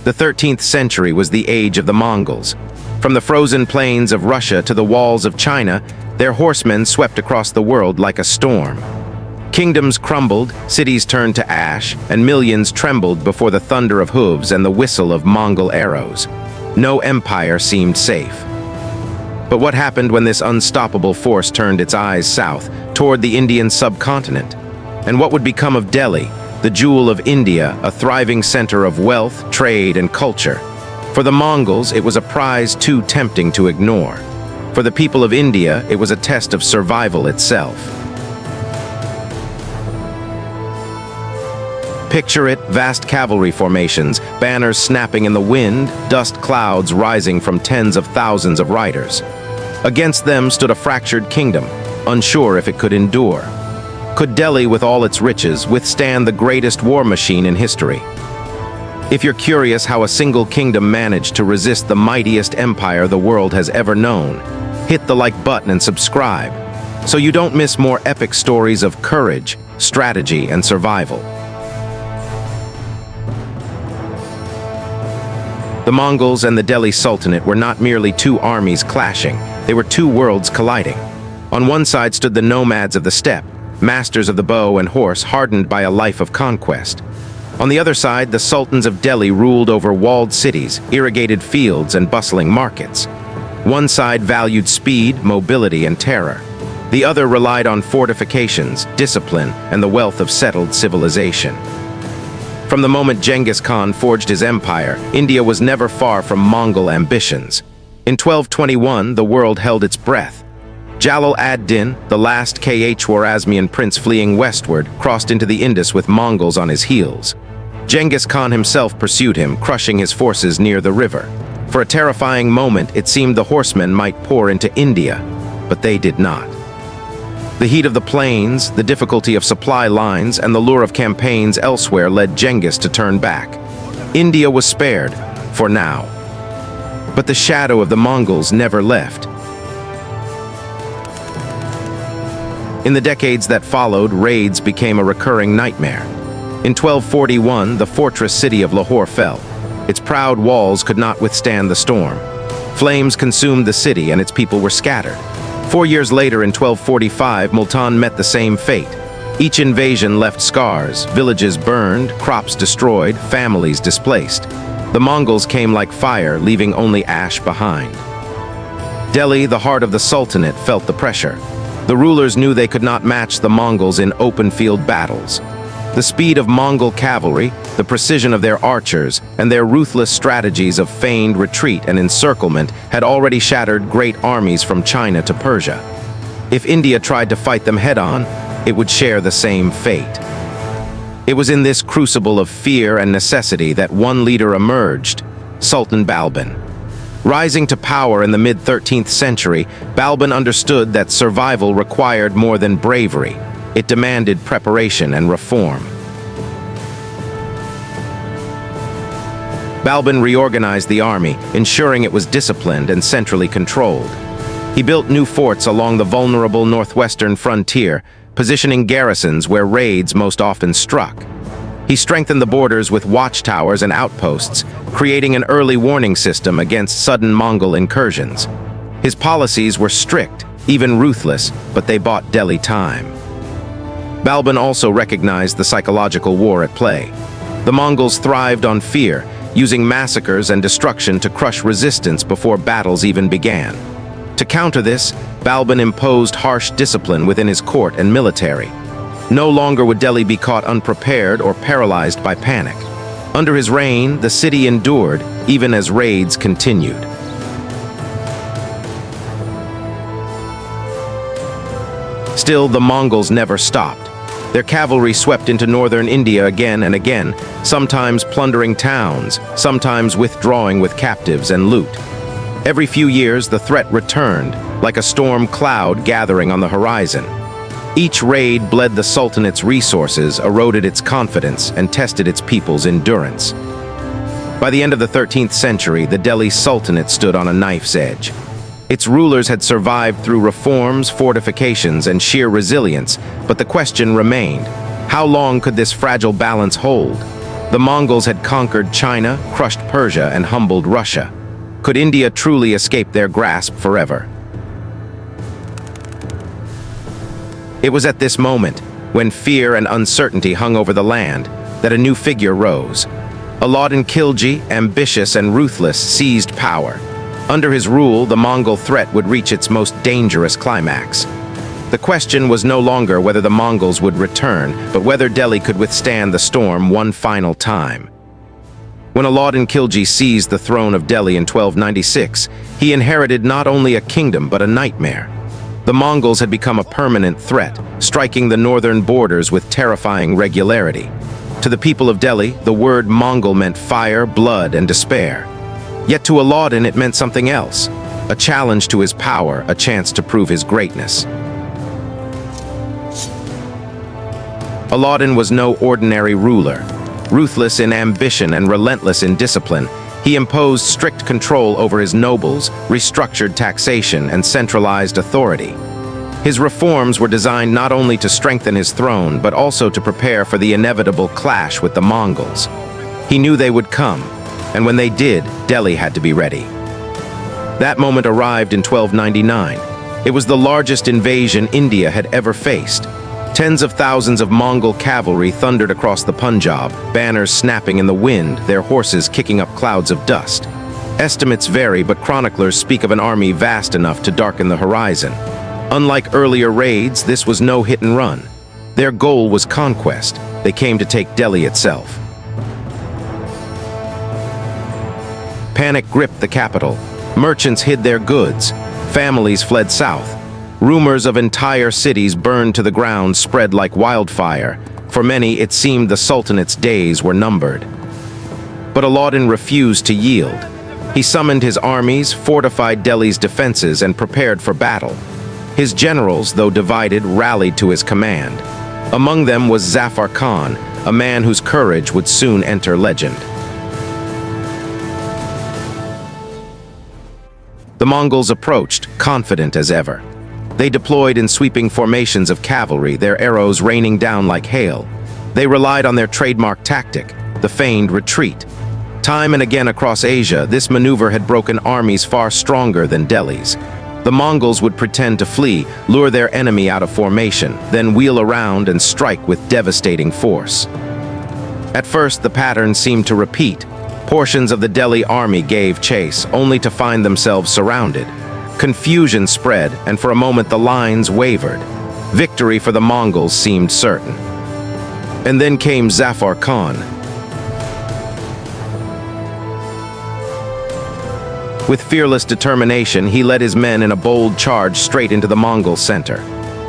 The 13th century was the age of the Mongols. From the frozen plains of Russia to the walls of China, their horsemen swept across the world like a storm. Kingdoms crumbled, cities turned to ash, and millions trembled before the thunder of hooves and the whistle of Mongol arrows. No empire seemed safe. But what happened when this unstoppable force turned its eyes south, toward the Indian subcontinent? And what would become of Delhi, the jewel of India, a thriving center of wealth, trade, and culture? For the Mongols, it was a prize too tempting to ignore. For the people of India, it was a test of survival itself. Picture it, vast cavalry formations, banners snapping in the wind, dust clouds rising from tens of thousands of riders. Against them stood a fractured kingdom, unsure if it could endure. Could Delhi, with all its riches, withstand the greatest war machine in history? If you're curious how a single kingdom managed to resist the mightiest empire the world has ever known, hit the like button and subscribe, so you don't miss more epic stories of courage, strategy, and survival. The Mongols and the Delhi Sultanate were not merely two armies clashing, they were two worlds colliding. On one side stood the nomads of the steppe, masters of the bow and horse hardened by a life of conquest. On the other side, the sultans of Delhi ruled over walled cities, irrigated fields, and bustling markets. One side valued speed, mobility, and terror. The other relied on fortifications, discipline, and the wealth of settled civilization. From the moment Genghis Khan forged his empire, India was never far from Mongol ambitions. In 1221, the world held its breath. Jalal ad-Din, the last Khwarezmian prince fleeing westward, crossed into the Indus with Mongols on his heels. Genghis Khan himself pursued him, crushing his forces near the river. For a terrifying moment, it seemed the horsemen might pour into India, but they did not. The heat of the plains, the difficulty of supply lines, and the lure of campaigns elsewhere led Genghis to turn back. India was spared, for now. But the shadow of the Mongols never left. In the decades that followed, raids became a recurring nightmare. In 1241, the fortress city of Lahore fell. Its proud walls could not withstand the storm. Flames consumed the city and its people were scattered. 4 years later, in 1245, Multan met the same fate. Each invasion left scars, villages burned, crops destroyed, families displaced. The Mongols came like fire, leaving only ash behind. Delhi, the heart of the Sultanate, felt the pressure. The rulers knew they could not match the Mongols in open-field battles. The speed of Mongol cavalry, the precision of their archers, and their ruthless strategies of feigned retreat and encirclement had already shattered great armies from China to Persia. If India tried to fight them head-on, it would share the same fate. It was in this crucible of fear and necessity that one leader emerged, Sultan Balban. Rising to power in the mid-13th century, Balban understood that survival required more than bravery. It demanded preparation and reform. Balban reorganized the army, ensuring it was disciplined and centrally controlled. He built new forts along the vulnerable northwestern frontier, positioning garrisons where raids most often struck. He strengthened the borders with watchtowers and outposts, creating an early warning system against sudden Mongol incursions. His policies were strict, even ruthless, but they bought Delhi time. Balban also recognized the psychological war at play. The Mongols thrived on fear, using massacres and destruction to crush resistance before battles even began. To counter this, Balban imposed harsh discipline within his court and military. No longer would Delhi be caught unprepared or paralyzed by panic. Under his reign, the city endured, even as raids continued. Still, the Mongols never stopped. Their cavalry swept into northern India again and again, sometimes plundering towns, sometimes withdrawing with captives and loot. Every few years, the threat returned, like a storm cloud gathering on the horizon. Each raid bled the Sultanate's resources, eroded its confidence, and tested its people's endurance. By the end of the 13th century, the Delhi Sultanate stood on a knife's edge. Its rulers had survived through reforms, fortifications, and sheer resilience, but the question remained: how long could this fragile balance hold? The Mongols had conquered China, crushed Persia, and humbled Russia. Could India truly escape their grasp forever? It was at this moment, when fear and uncertainty hung over the land, that a new figure rose. Alauddin Khilji, ambitious and ruthless, seized power. Under his rule, the Mongol threat would reach its most dangerous climax. The question was no longer whether the Mongols would return, but whether Delhi could withstand the storm one final time. When Alauddin Khilji seized the throne of Delhi in 1296, he inherited not only a kingdom but a nightmare. The Mongols had become a permanent threat, striking the northern borders with terrifying regularity. To the people of Delhi, the word Mongol meant fire, blood, and despair. Yet to Alauddin it meant something else, a challenge to his power, a chance to prove his greatness. Alauddin was no ordinary ruler. Ruthless in ambition and relentless in discipline, he imposed strict control over his nobles, restructured taxation, and centralized authority. His reforms were designed not only to strengthen his throne, but also to prepare for the inevitable clash with the Mongols. He knew they would come, and when they did, Delhi had to be ready. That moment arrived in 1299. It was the largest invasion India had ever faced. Tens of thousands of Mongol cavalry thundered across the Punjab, banners snapping in the wind, their horses kicking up clouds of dust. Estimates vary, but chroniclers speak of an army vast enough to darken the horizon. Unlike earlier raids, this was no hit and run. Their goal was conquest. They came to take Delhi itself. Panic gripped the capital. Merchants hid their goods. Families fled south. Rumors of entire cities burned to the ground spread like wildfire. For many, it seemed the Sultanate's days were numbered. But Alauddin refused to yield. He summoned his armies, fortified Delhi's defenses, and prepared for battle. His generals, though divided, rallied to his command. Among them was Zafar Khan, a man whose courage would soon enter legend. The Mongols approached, confident as ever. They deployed in sweeping formations of cavalry, their arrows raining down like hail. They relied on their trademark tactic, the feigned retreat. Time and again across Asia, this maneuver had broken armies far stronger than Delhi's. The Mongols would pretend to flee, lure their enemy out of formation, then wheel around and strike with devastating force. At first, the pattern seemed to repeat. Portions of the Delhi army gave chase, only to find themselves surrounded. Confusion spread, and for a moment the lines wavered. Victory for the Mongols seemed certain. And then came Zafar Khan. With fearless determination, he led his men in a bold charge straight into the Mongol center.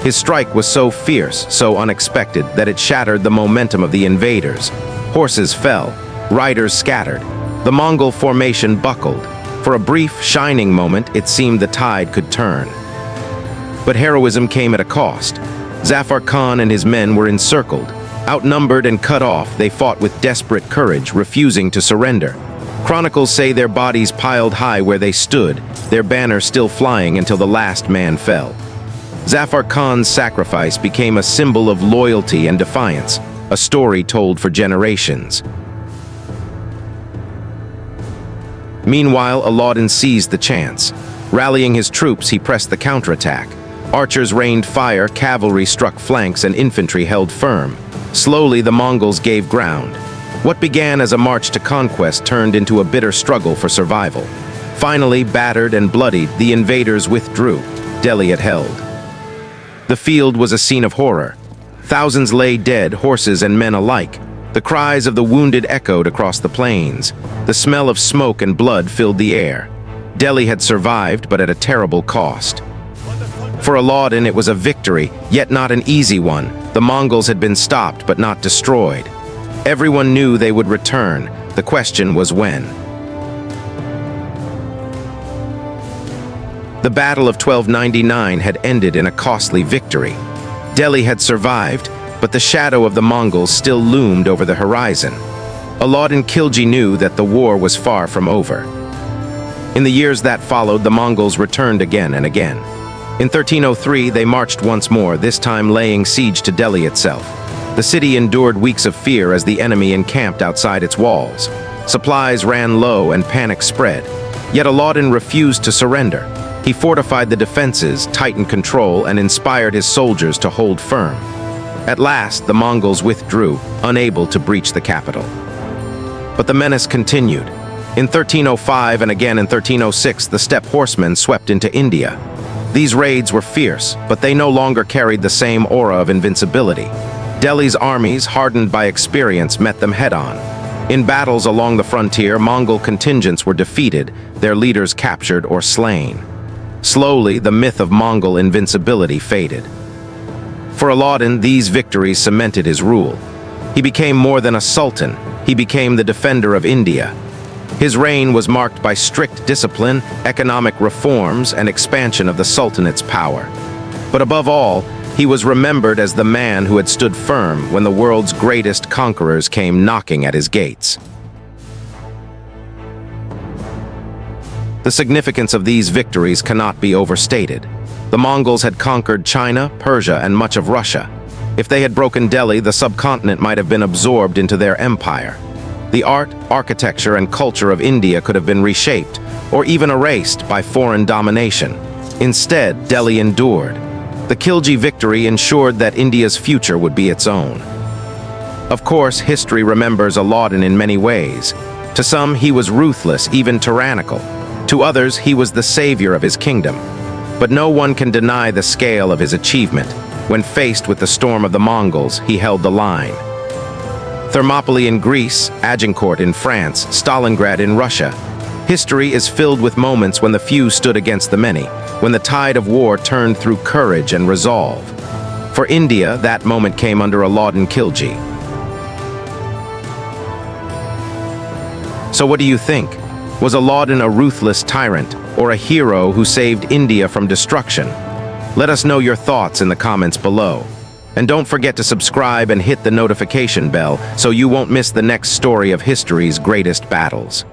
His strike was so fierce, so unexpected, that it shattered the momentum of the invaders. Horses fell, riders scattered. The Mongol formation buckled. For a brief, shining moment, it seemed the tide could turn. But heroism came at a cost. Zafar Khan and his men were encircled. Outnumbered and cut off, they fought with desperate courage, refusing to surrender. Chronicles say their bodies piled high where they stood, their banner still flying until the last man fell. Zafar Khan's sacrifice became a symbol of loyalty and defiance, a story told for generations. Meanwhile, Alauddin seized the chance. Rallying his troops, he pressed the counterattack. Archers rained fire, cavalry struck flanks, and infantry held firm. Slowly, the Mongols gave ground. What began as a march to conquest turned into a bitter struggle for survival. Finally, battered and bloodied, the invaders withdrew. Delhi had held. The field was a scene of horror. Thousands lay dead, horses and men alike. The cries of the wounded echoed across the plains. The smell of smoke and blood filled the air. Delhi had survived, but at a terrible cost. For Alauddin, it was a victory, yet not an easy one. The Mongols had been stopped, but not destroyed. Everyone knew they would return. The question was when. The Battle of 1299 had ended in a costly victory. Delhi had survived, but the shadow of the Mongols still loomed over the horizon. Alauddin Khilji knew that the war was far from over. In the years that followed, the Mongols returned again and again. In 1303, they marched once more, this time laying siege to Delhi itself. The city endured weeks of fear as the enemy encamped outside its walls. Supplies ran low and panic spread. Yet Alauddin refused to surrender. He fortified the defenses, tightened control, and inspired his soldiers to hold firm. At last, the Mongols withdrew, unable to breach the capital. But the menace continued. In 1305 and again in 1306, the steppe horsemen swept into India. These raids were fierce, but they no longer carried the same aura of invincibility. Delhi's armies, hardened by experience, met them head-on. In battles along the frontier, Mongol contingents were defeated, their leaders captured or slain. Slowly, the myth of Mongol invincibility faded. For Alauddin, these victories cemented his rule. He became more than a sultan, he became the defender of India. His reign was marked by strict discipline, economic reforms, and expansion of the Sultanate's power. But above all, he was remembered as the man who had stood firm when the world's greatest conquerors came knocking at his gates. The significance of these victories cannot be overstated. The Mongols had conquered China, Persia, and much of Russia. If they had broken Delhi, the subcontinent might have been absorbed into their empire. The art, architecture, and culture of India could have been reshaped, or even erased by foreign domination. Instead, Delhi endured. The Khilji victory ensured that India's future would be its own. Of course, history remembers Alauddin in many ways. To some, he was ruthless, even tyrannical. To others, he was the savior of his kingdom. But no one can deny the scale of his achievement. When faced with the storm of the Mongols, he held the line. Thermopylae in Greece, Agincourt in France, Stalingrad in Russia. History is filled with moments when the few stood against the many, when the tide of war turned through courage and resolve. For India, that moment came under Alauddin Khilji. So what do you think? Was Alauddin a ruthless tyrant, or a hero who saved India from destruction? Let us know your thoughts in the comments below. And don't forget to subscribe and hit the notification bell so you won't miss the next story of history's greatest battles.